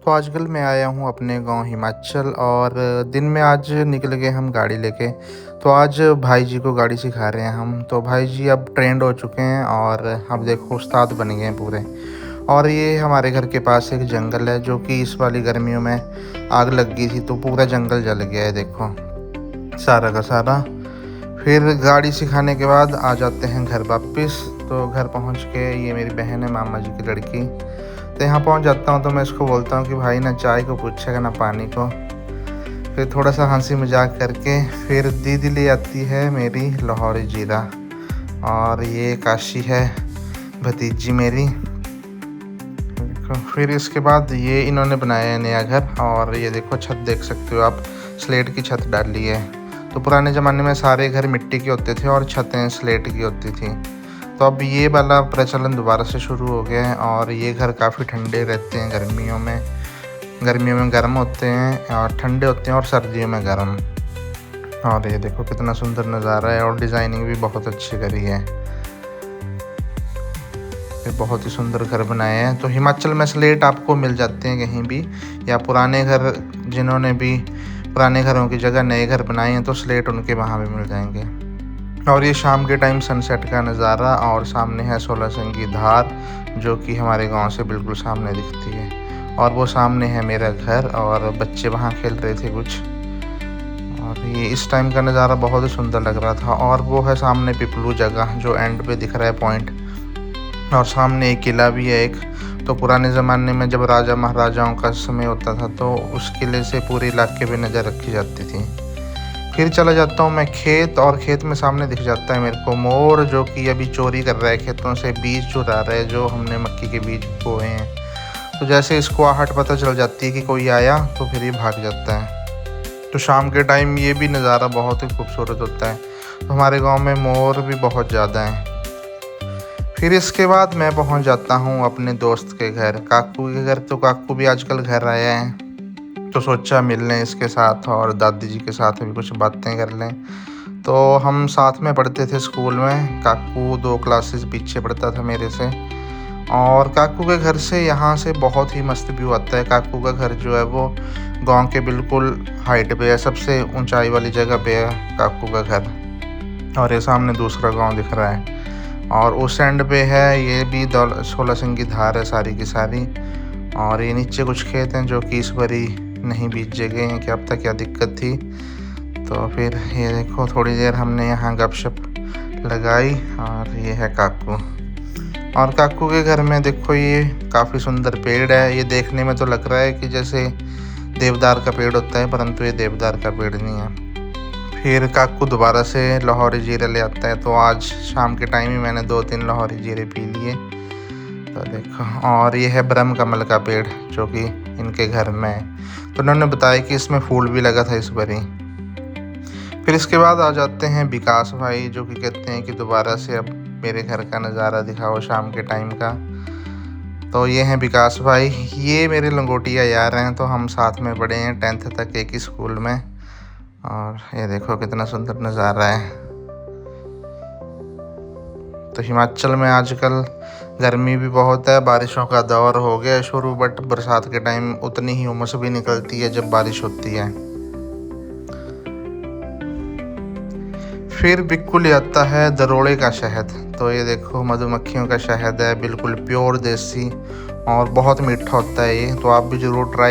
तो आजकल मैं आया हूँ अपने गांव हिमाचल और दिन में आज निकल गए हम गाड़ी लेके। तो आज भाई जी को गाड़ी सिखा रहे हैं हम। तो भाई जी अब ट्रेंड हो चुके हैं और अब देखो उस्ताद बन गए हैं पूरे। और ये हमारे घर के पास एक जंगल है जो कि इस वाली गर्मियों में आग लग गई थी तो पूरा जंगल जल गया है, देखो सारा का सारा। फिर गाड़ी सिखाने के बाद आ जाते हैं घर वापस। तो घर पहुंच के ये मेरी बहन है, मामा जी की लड़की। तो यहाँ पहुंच जाता हूँ तो मैं इसको बोलता हूँ कि भाई ना चाय को पूछेगा ना पानी को। फिर थोड़ा सा हंसी मजाक करके फिर दीदी ले आती है मेरी लाहौरी जीरा। और ये काशी है भतीजी मेरी। देखो फिर इसके बाद ये इन्होंने बनाया है नया घर। और ये देखो छत देख सकते हो आप, स्लेट की छत डाली है। तो पुराने ज़माने में सारे घर मिट्टी के होते थे और छतें स्लेट की होती थी। तो अब ये वाला प्रचलन दोबारा से शुरू हो गया है। और ये घर काफ़ी ठंडे रहते हैं गर्मियों में गर्म होते हैं और ठंडे होते हैं, और सर्दियों में गर्म। और ये देखो कितना सुंदर नज़ारा है और डिज़ाइनिंग भी बहुत अच्छी करी है। ये बहुत ही सुंदर घर बनाए हैं। तो हिमाचल में स्लेट आपको मिल जाते हैं कहीं भी, या पुराने घर जिन्होंने भी पुराने घरों की जगह नए घर बनाए हैं तो स्लेट उनके वहाँ भी मिल जाएंगे। और ये शाम के टाइम सनसेट का नज़ारा। और सामने है 16 सिंह की धार जो कि हमारे गांव से बिल्कुल सामने दिखती है। और वो सामने है मेरा घर और बच्चे वहाँ खेल रहे थे कुछ। और ये इस टाइम का नज़ारा बहुत ही सुंदर लग रहा था। और वो है सामने पिपलू जगह जो एंड पे दिख रहा है पॉइंट। और सामने एक किला भी है एक। तो पुराने ज़माने में जब राजा महाराजाओं का समय होता था तो उस किले से पूरे इलाके पे नज़र रखी जाती थी। फिर चला जाता हूँ मैं खेत, और खेत में सामने दिख जाता है मेरे को मोर जो कि अभी चोरी कर रहा है खेतों से, बीज चुरा रहा है जो हमने मक्की के बीज बोए हैं। तो जैसे इसको आहट पता चल जाती है कि कोई आया तो फिर ये भाग जाता है। तो शाम के टाइम ये भी नज़ारा बहुत ही खूबसूरत होता है। तो हमारे गांव में मोर भी बहुत ज़्यादा हैं। फिर इसके बाद मैं पहुंच जाता हूं अपने दोस्त के घर, काकू के घर। तो काकू भी आजकल घर आया है तो सोचा मिल लें इसके साथ और दादी जी के साथ भी कुछ बातें कर लें। तो हम साथ में पढ़ते थे स्कूल में। काकू 2 क्लासेस पीछे पढ़ता था मेरे से। और काकू के घर से यहाँ से बहुत ही मस्त व्यू आता है। काकू का घर जो है वो गांव के बिल्कुल हाइट पे है, सबसे ऊंचाई वाली जगह पे है काकू का घर। और ये सामने दूसरा गांव दिख रहा है। और उस एंड पे है ये भी 16 सिंह की धार है सारी की सारी। और ये नीचे कुछ खेत हैं जो कि इस बारी नहीं बीजे गए हैं, क्या अब तक क्या दिक्कत थी। तो फिर ये देखो थोड़ी देर हमने यहाँ गपशप लगाई। और ये है काकू। और काकू के घर में देखो ये काफ़ी सुंदर पेड़ है। ये देखने में तो लग रहा है कि जैसे देवदार का पेड़ होता है, परंतु ये देवदार का पेड़ नहीं है। फिर काकू दोबारा से लाहौरी जीरे ले आता है। तो आज शाम के टाइम ही मैंने 2-3 लाहौरी जीरे पी लिए। तो देखो, और ये है ब्रह्म कमल का पेड़ जो कि इनके घर में है। तो उन्होंने बताया कि इसमें फूल भी लगा था इस बारी। फिर इसके बाद आ जाते हैं विकास भाई जो कि कहते हैं कि दोबारा से अब मेरे घर का नज़ारा दिखाओ शाम के टाइम का। तो ये हैं विकास भाई, ये मेरे लंगोटिया यार हैं। तो हम साथ में पढ़े हैं 10th तक एक ही स्कूल में। और ये देखो कितना सुंदर नज़ारा है। तो हिमाचल में आजकल गर्मी भी बहुत है, बारिशों का दौर हो गया शुरू। बट बरसात के टाइम उतनी ही उमस भी निकलती है जब बारिश होती है। फिर बिल्कुल ये आता है दरोड़े का शहद। तो ये देखो मधुमक्खियों का शहद है, बिल्कुल प्योर देसी और बहुत मीठा होता है ये। तो आप भी ज़रूर ट्राई